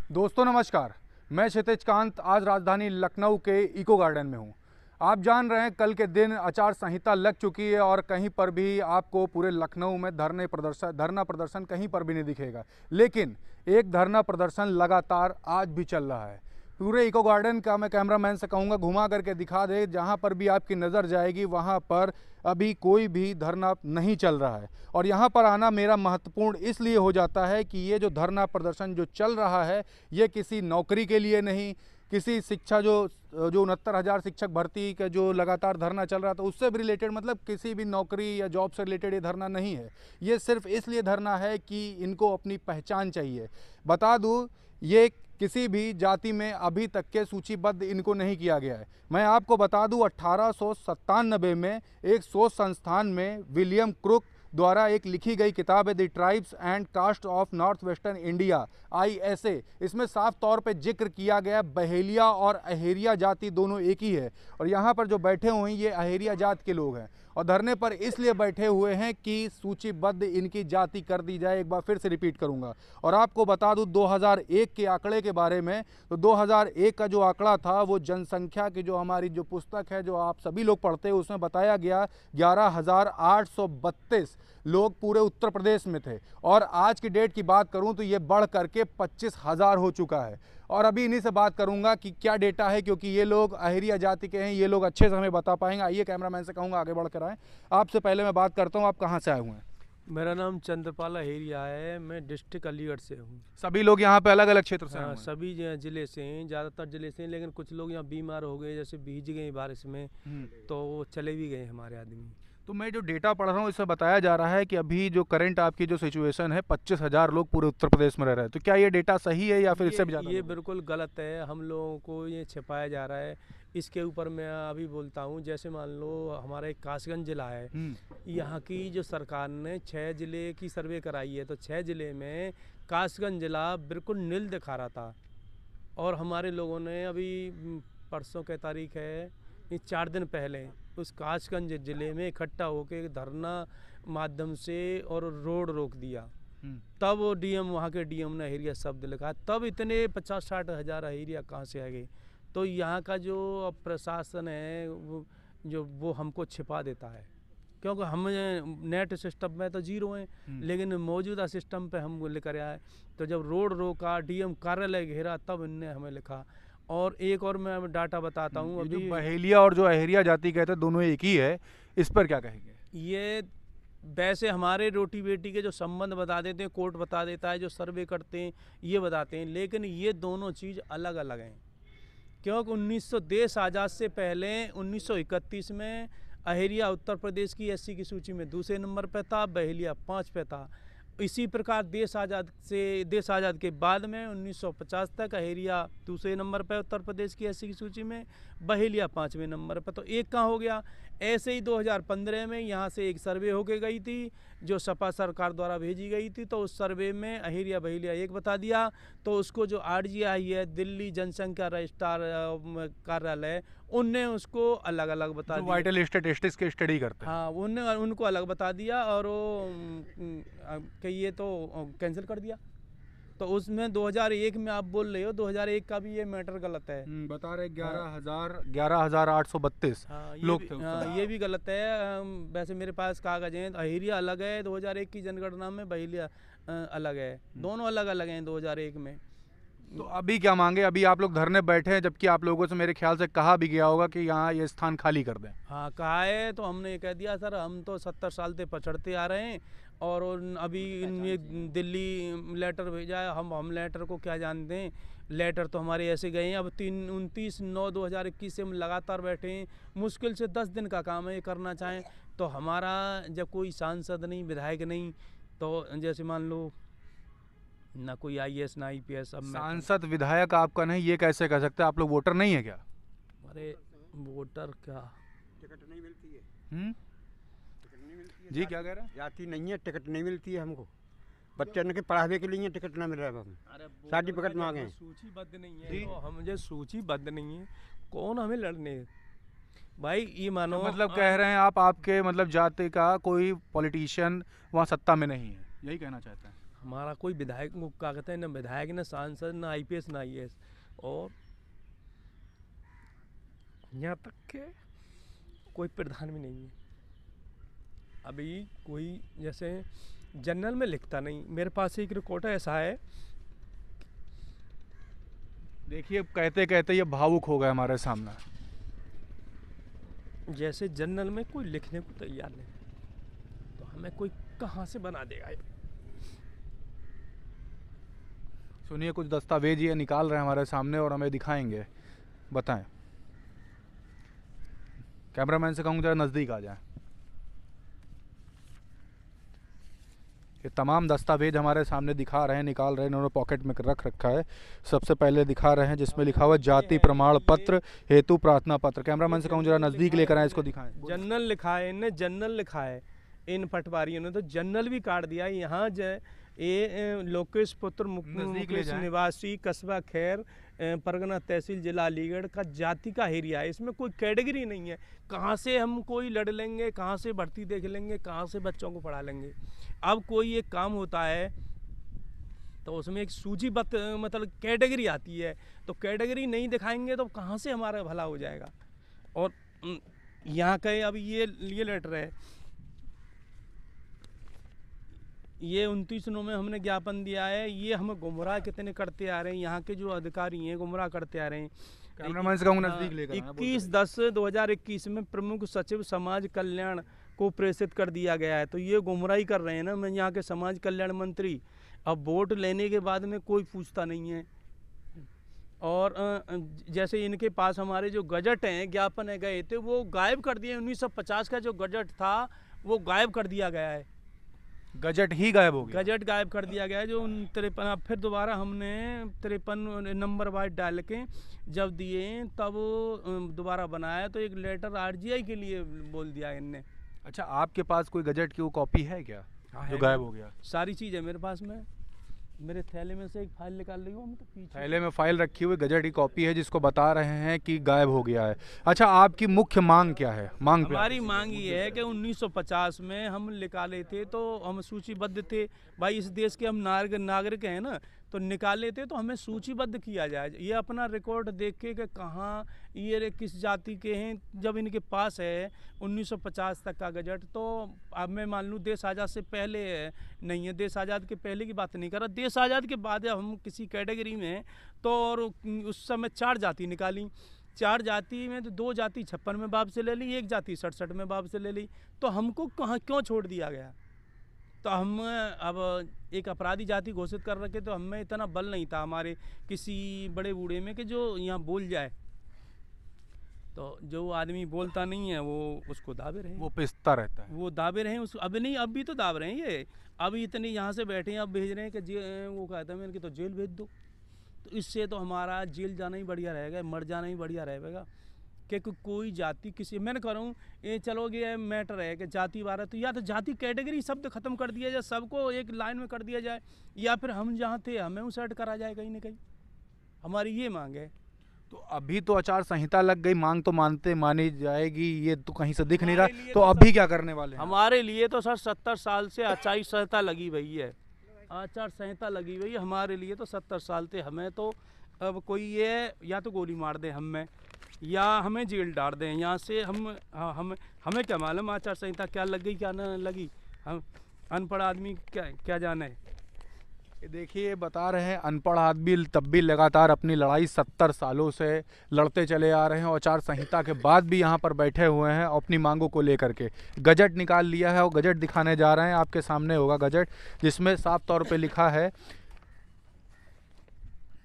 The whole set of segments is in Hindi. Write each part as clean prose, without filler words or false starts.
दोस्तों नमस्कार, मैं क्षितिज कांत आज राजधानी लखनऊ के इको गार्डन में हूँ। आप जान रहे हैं कल के दिन आचार संहिता लग चुकी है और कहीं पर भी आपको पूरे लखनऊ में धरना प्रदर्शन कहीं पर भी नहीं दिखेगा। लेकिन एक धरना प्रदर्शन लगातार आज भी चल रहा है। पूरे इको गार्डन का मैं कैमरामैन से कहूँगा घुमा करके दिखा दे, जहाँ पर भी आपकी नज़र जाएगी वहाँ पर अभी कोई भी धरना नहीं चल रहा है। और यहाँ पर आना मेरा महत्वपूर्ण इसलिए हो जाता है कि ये जो धरना प्रदर्शन जो चल रहा है ये किसी नौकरी के लिए नहीं, किसी शिक्षा जो 69,000 शिक्षक भर्ती का जो लगातार धरना चल रहा था उससे भी रिलेटेड, मतलब किसी भी नौकरी या जॉब से रिलेटेड ये धरना नहीं है। ये सिर्फ इसलिए धरना है कि इनको अपनी पहचान चाहिए। बता दूँ, ये किसी भी जाति में अभी तक के सूचीबद्ध इनको नहीं किया गया है। मैं आपको बता दूं 1897 में एक शोध संस्थान में विलियम क्रुक द्वारा एक लिखी गई किताब है the tribes and caste of north western India ISA। इसमें साफ तौर पे जिक्र किया गया बहेलिया और अहेरिया जाति दोनों एक ही है। और यहाँ पर जो बैठे हुए हैं ये अहेरिया जात के लोग हैं और धरने पर इसलिए बैठे हुए हैं कि सूचीबद्ध इनकी जाति कर दी जाए। एक बार फिर से रिपीट करूंगा और आपको बता दूं 2001 के आंकड़े के बारे में। तो 2001 का जो आंकड़ा था वो जनसंख्या की जो हमारी जो पुस्तक है जो आप सभी लोग पढ़ते हैं उसमें बताया गया 11,832 लोग पूरे उत्तर प्रदेश में थे। और आज की डेट की बात करूं तो ये बढ़ करके 25,000 हो चुका है। और अभी इन्हीं से बात करूंगा कि क्या डेटा है, क्योंकि ये लोग अहेरिया जाति के हैं, ये लोग अच्छे से हमें बता पाएंगे। आइए कैमरामैन से कहूँगा आगे बढ़ कर आएँ। आपसे पहले मैं बात करता हूँ, आप कहाँ से आए हुए हैं? मेरा नाम चंद्रपाल अहेरिया है, मैं डिस्ट्रिक्ट अलीगढ़ से हूँ। सभी लोग यहाँ पे अलग अलग क्षेत्र से आए हाँ, हुए हैं? सभी ज़िले से हैं, ज़्यादातर ज़िले से हैं, लेकिन कुछ लोग यहाँ बीमार हो गए, जैसे भीज गए बारिश में तो वो चले भी गए हमारे आदमी। तो मैं जो डेटा पढ़ रहा हूँ इसमें बताया जा रहा है कि अभी जो करंट आपकी जो सिचुएशन है 25,000 लोग पूरे उत्तर प्रदेश में रह रहे हैं। तो क्या ये डेटा सही है या फिर इससे भी ज़्यादा? ये बिल्कुल गलत है, हम लोगों को ये छिपाया जा रहा है। इसके ऊपर मैं अभी बोलता हूँ, जैसे मान लो हमारा एक कासगंज जिला है, यहाँ की जो सरकार ने 6 ज़िले की सर्वे कराई है, तो 6 ज़िले में कासगंज जिला बिल्कुल नील दिखा रहा था। और हमारे लोगों ने अभी परसों की तारीख है, 4 दिन पहले उस कासगंज जिले में इकट्ठा होकर धरना माध्यम से और रोड रोक दिया। तब वो डीएम, वहाँ के डीएम ने अहेरिया शब्द लिखा, तब इतने 50-60 हज़ार अहेरिया कहाँ से आ गए। तो यहाँ का जो प्रशासन है वो हमको छिपा देता है, क्योंकि हम नेट सिस्टम में तो जीरो हैं, लेकिन मौजूदा सिस्टम पे हम लेकर आए। तो जब रोड रोका, डीएम कार्यालय घेरा, तब इनने हमें लिखा। और एक और मैं डाटा बताता हूँ, जो अभी बहेलिया और जो अहेरिया जाति कहते हैं दोनों एक ही है, इस पर क्या कहेंगे? ये वैसे हमारे रोटी बेटी के जो संबंध बता देते हैं, कोर्ट बता देता है, जो सर्वे करते हैं ये बताते हैं, लेकिन ये दोनों चीज़ अलग अलग हैं। क्योंकि 1900 देश आज़ाद से पहले 1931 में अहेरिया उत्तर प्रदेश की SC की सूची में दूसरे नंबर पर था, बहेलिया 5 पे था। इसी प्रकार देश आज़ाद के बाद में 1950 तक अहेरिया दूसरे नंबर पर उत्तर प्रदेश की SC की सूची में, बहेलिया 5वें नंबर पर। तो एक कहाँ हो गया। ऐसे ही 2015 में यहाँ से एक सर्वे होके गई थी जो सपा सरकार द्वारा भेजी गई थी, तो उस सर्वे में अहेरिया बहेलिया एक बता दिया। तो उसको जो RGI है, दिल्ली जनसंख्या रजिस्ट्रार कार्यालय, उनने उसको अलग अलग बता दिया। वाइटल स्टैटिस्टिक्स की स्टडी करते हैं। हाँ, उनको अलग बता दिया और वो कि ये तो कैंसिल कर दिया। तो उसमें 2001 में आप बोल रहे हो, 2001 का भी ये मैटर गलत है। बता रहे 11,832 लोग थे उस समय। ये भी गलत है। वैसे मेरे पास कागज हैं, अहेरिया अलग है 2001 की जनगणना में, बहेलिया अलग है, दोनों अलग अलग हैं 2001 में। तो अभी क्या मांगे? अभी आप लोग धरने बैठे हैं, जबकि आप लोगों से मेरे ख्याल से कहा भी गया होगा कि यहाँ ये स्थान खाली कर दें। हाँ, कहा है, तो हमने ये कह दिया सर हम तो 70 साल से पछड़ते आ रहे हैं और अभी ये दिल्ली लेटर भेजा है, हम लेटर को क्या जानते हैं। लेटर तो हमारे ऐसे गए हैं। अब 29/9/2021 से हम लगातार बैठे हैं। मुश्किल से 10 दिन का काम है ये करना चाहें तो। हमारा जब कोई सांसद नहीं, विधायक नहीं, तो जैसे मान लो ना कोई IAS ना IPS। अब सांसद विधायक आपका नहीं, ये कैसे कह सकते? आप लोग वोटर नहीं है क्या? अरे वोटर क्या, टिकट नहीं मिलती है। टिकट नहीं मिलती है जी, क्या कह रहे हैं? जाती नहीं है, टिकट नहीं मिलती है हमको। बच्चों के पढ़ावे के लिए टिकट ना मिल रहा है। हम सर्टिफिकेट मांगे हैं। सूचीबद्ध नहीं है तो हम जो सूचीबद्ध नहीं है, कौन हमें लड़ने भाई। ये मानो मतलब कह रहे हैं आप, आपके मतलब जाति का कोई पॉलिटिशियन वहाँ सत्ता में नहीं है, यही कहना चाहते हैं? हमारा कोई विधायक को क्या कहते हैं, ना विधायक, ना सांसद, ना आईपीएस, ना आईएएस, और यहाँ तक के कोई प्रधान भी नहीं है। अभी कोई जैसे जनरल में लिखता नहीं। मेरे पास एक रिकॉर्ड ऐसा है, देखिए कहते कहते ये भावुक हो गए हमारे सामने। जैसे जनरल में कोई लिखने को तैयार नहीं, तो हमें कोई कहाँ से बना देगा। सुनिए, कुछ दस्तावेज ये निकाल रहे हैं हमारे सामने और हमें दिखाएंगे, बताएं। कैमरामैन से कहूँ जरा नज़दीक आ जाए। ये तमाम दस्तावेज हमारे सामने दिखा रहे हैं, निकाल रहे हैं, इन्होंने पॉकेट में रख रखा है। सबसे पहले दिखा रहे हैं जिसमें लिखा हुआ जाति प्रमाण पत्र हेतु प्रार्थना पत्र। कैमरामैन से कहूँ जरा नज़दीक लेकर आए, इसको दिखाएं। जनरल लिखा है, इनने जनरल लिखा है, इन पटवारियों ने तो जनरल भी काट दिया। यहाँ ये लोकेश पुत्र मुकेश निवासी कस्बा खैर परगना तहसील जिला अलीगढ़ का जाति का एरिया है। इसमें कोई कैटेगरी नहीं है। कहाँ से हम कोई लड़ लेंगे, कहाँ से भर्ती देख लेंगे, कहाँ से बच्चों को पढ़ा लेंगे। अब कोई एक काम होता है तो उसमें एक सूचीबद्ध मतलब कैटेगरी आती है, तो कैटेगरी नहीं दिखाएंगे तो कहाँ से हमारा भला हो जाएगा। और यहाँ का अब ये लेटर है, ये 29 में हमने ज्ञापन दिया है। ये हमें गुमराह कितने करते आ रहे हैं, यहाँ के जो अधिकारी हैं गुमराह करते आ रहे हैं। 21/10/2021 में प्रमुख सचिव समाज कल्याण को प्रेषित कर दिया गया है। तो ये गुमराही कर रहे हैं ना, मैं यहाँ के समाज कल्याण मंत्री। अब वोट लेने के बाद में कोई पूछता नहीं है। और जैसे इनके पास हमारे जो गजट हैं, ज्ञापन है गए थे, वो गायब कर दिए। 1950 का जो गजट था वो गायब कर दिया गया है। गजट ही गायब हो गया, गजट गायब कर दिया गया है। जो 53 फिर दोबारा हमने 53 नंबर वाइज डाल के जब दिए तब दोबारा बनाया, तो एक लेटर आरजीआई के लिए बोल दिया इनने। अच्छा, आपके पास कोई गजट की वो कॉपी है क्या? हाँ, जो गायब हो गया? सारी चीज़ है मेरे पास में। मेरे थैले में से एक फाइल निकाल रही हूँ, तो पीछे थैले में फाइल रखी हुई गजट की कॉपी है जिसको बता रहे हैं कि गायब हो गया है। अच्छा, आपकी मुख्य मांग क्या है? हमारी मांग ये है कि 1950 में हम निकाले थे तो हम सूचीबद्ध थे। भाई इस देश के हम नागरिक हैं ना, तो निकाले थे तो हमें सूचीबद्ध किया जाए। ये अपना रिकॉर्ड देख के कि कहाँ ये किस जाति के हैं। जब इनके पास है 1950 तक का गजट, तो अब मैं मान लूँ देश आज़ाद से पहले नहीं है, देश आज़ाद के पहले की बात नहीं कर रहा, देश आज़ाद के बाद हम किसी कैटेगरी में तो, और उस समय 4 जाति निकाली। 4 जाति में तो 2 जाति 56 में वापस ले ली, 1 जाति 67 में वापस ले ली। तो हमको कहाँ क्यों छोड़ दिया गया? तो हम अब एक अपराधी जाति घोषित कर रखे, तो हमें इतना बल नहीं था हमारे किसी बड़े बूढ़े में कि जो यहाँ बोल जाए। तो जो आदमी बोलता नहीं है वो उसको दावे रहे, वो पिसता रहता है, वो दावे रहे उसको। अब नहीं, अब भी तो दाव रहे हैं ये। अभी इतनी यहाँ से बैठे हैं, अब भेज रहे हैं कि वो कहते हैं इनकी तो जेल भेज दो। तो इससे तो हमारा जेल जाना ही बढ़िया रहेगा, मर जाना ही बढ़िया रहेगा। कि कोई जाति किसी, मैंने कह रहा हूँ ये चलो ये मैटर है कि जाति वारा, तो या तो जाति कैटेगरी शब्द खत्म कर दिया जाए, सबको एक लाइन में कर दिया जाए, या फिर हम जहाँ थे हमें उसे ऐड करा जाए कहीं ना कहीं। हमारी ये मांग है। तो अभी तो आचार संहिता लग गई, मांग तो मानी जाएगी, ये तो कहीं से दिख नहीं रहा। तो अभी क्या करने वाले हैं? हमारे लिए तो सर 70 साल से आचार संहिता लगी हुई है, आचार संहिता लगी हुई है हमारे लिए तो 70 साल से। हमें तो अब कोई ये या तो गोली मार दे हमें, या हमें जेल डाल दें यहाँ से। हमें क्या मालूम आचार संहिता क्या लग गई क्या न लगी, हम अनपढ़ आदमी क्या जाने। देखिए, बता रहे हैं अनपढ़ आदमी तब भी लगातार अपनी लड़ाई 70 सालों से लड़ते चले आ रहे हैं, और आचार संहिता के बाद भी यहाँ पर बैठे हुए हैं अपनी मांगों को लेकर के। गजट निकाल लिया है और गजट दिखाने जा रहे हैं, आपके सामने होगा गजट, जिसमें साफ तौर पे लिखा है,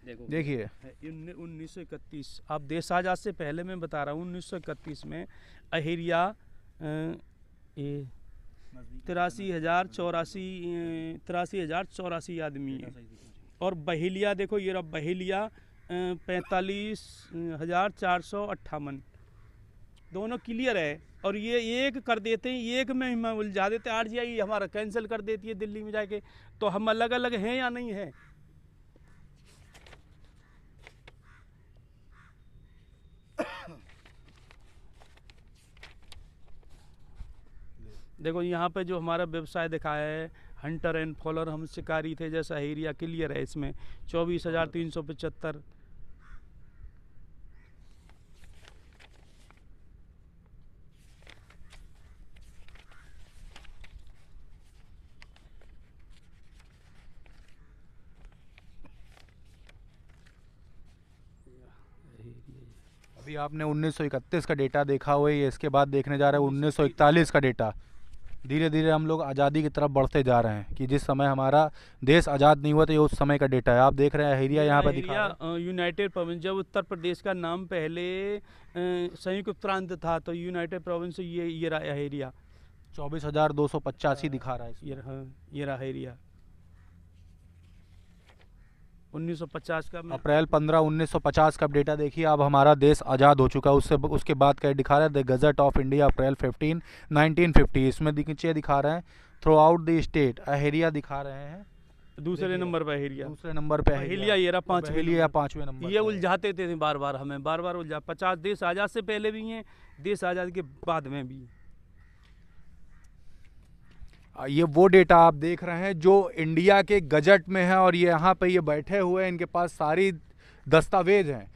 देखिए 1931। आप देश आजाद से पहले मैं बता रहा हूँ 1931 में अहिरिया 83,084 आदमी है। और बहेलिया देखो ये रहा बहेलिया 45,458, दोनों क्लियर है। और ये एक कर देते हैं, एक में हम उलझा देते हैं, आरजीआई हमारा कैंसिल कर देती है दिल्ली में जाके। तो हम अलग अलग हैं या नहीं है? देखो यहाँ पे जो हमारा व्यवसाय दिखाया है, हंटर एंड फॉलोअर हम शिकारी थे, जैसा एरिया क्लियर है इसमें 24,375। अभी आपने 1931 का डेटा देखा हुआ है, इसके बाद देखने जा रहे हैं 1941 का डेटा। धीरे धीरे हम लोग आज़ादी की तरफ बढ़ते जा रहे हैं कि जिस समय हमारा देश आज़ाद नहीं हुआ था, ये उस समय का डेटा है। आप देख रहे हैं एरिया यहाँ पर दिखा रहे हैं। यूनाइटेड प्रोविंस, जब उत्तर प्रदेश का नाम पहले संयुक्त प्रांत था तो यूनाइटेड प्रोविंस ये रहा एरिया। 24,285 दिखा रहा है इसमें। ये रहा एरिया 1950 का। अप्रैल 15 1950 का डेटा देखिए। अब हमारा देश आज़ाद हो चुका है। उसके बाद क्या दिखा रहा है, द गजट ऑफ इंडिया अप्रैल 15 1950। इसमें नीचे दिखा रहे हैं through out the state area दिखा रहे हैं। दूसरे नंबर पर एरिया, दूसरे नंबर पे एरिया ये रहा 5वें नंबर। ये उलझाते थे बार बार हमें, बार बार उलझा। 50 देश आज़ाद से पहले भी हैं, देश आज़ाद के बाद में भी। ये वो डेटा आप देख रहे हैं जो इंडिया के गजट में है, और ये यहाँ पे ये बैठे हुए हैं, इनके पास सारी दस्तावेज हैं।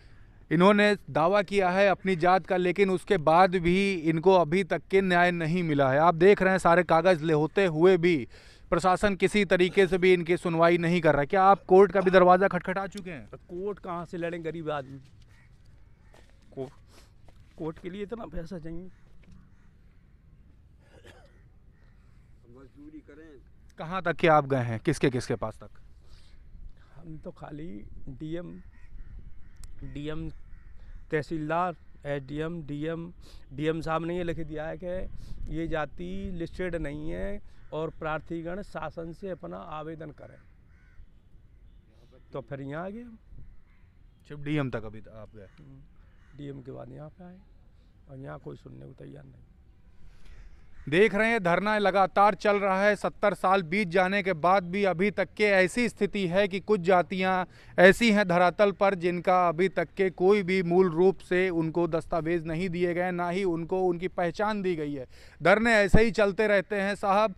इन्होंने दावा किया है अपनी जात का, लेकिन उसके बाद भी इनको अभी तक के न्याय नहीं मिला है। आप देख रहे हैं सारे कागज ले होते हुए भी प्रशासन किसी तरीके से भी इनकी सुनवाई नहीं कर रहा। क्या आप कोर्ट का भी दरवाज़ा खटखटा चुके हैं? कोर्ट कहाँ से लड़ें गरीब आदमी? कोर्ट के लिए इतना पैसा चाहिए। मजदूरी करें। कहाँ तक के आप गए हैं, किसके किसके पास तक? हम तो खाली डीएम तहसीलदार, एसडीएम, डीएम साहब ने ये लिख दिया है कि ये जाति लिस्टेड नहीं है और प्रार्थीगण शासन से अपना आवेदन करें, तो फिर यहाँ आ गए हम। सिर्फ डीएम तक अभी आप गए? डीएम के बाद यहाँ पे आए और यहाँ कोई सुनने को तैयार नहीं। देख रहे हैं धरना लगातार चल रहा है। 70 साल बीत जाने के बाद भी अभी तक के ऐसी स्थिति है कि कुछ जातियां ऐसी हैं धरातल पर जिनका अभी तक के कोई भी मूल रूप से उनको दस्तावेज नहीं दिए गए, ना ही उनको उनकी पहचान दी गई है। धरने ऐसे ही चलते रहते हैं साहब।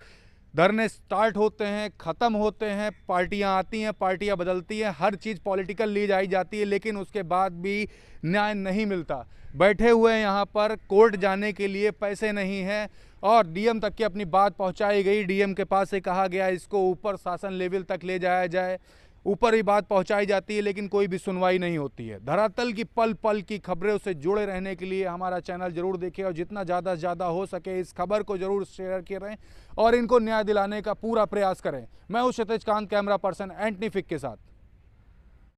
धरने स्टार्ट होते हैं, ख़त्म होते हैं, पार्टियां आती हैं, पार्टियां बदलती हैं, हर चीज़ पॉलिटिकल ली जाती है, लेकिन उसके बाद भी न्याय नहीं मिलता। बैठे हुए हैं यहाँ पर, कोर्ट जाने के लिए पैसे नहीं हैं, और डीएम तक की अपनी बात पहुँचाई गई। डीएम के पास से कहा गया इसको ऊपर शासन लेवल तक ले जाया जाए, ऊपर ही बात पहुंचाई जाती है, लेकिन कोई भी सुनवाई नहीं होती है। धरातल की पल पल की खबरों से जुड़े रहने के लिए हमारा चैनल जरूर देखें, और जितना ज़्यादा से ज़्यादा हो सके इस खबर को जरूर शेयर करें और इनको न्याय दिलाने का पूरा प्रयास करें। मैं हूं क्षितिज कांत, कैमरा पर्सन एंटनी फिक के साथ।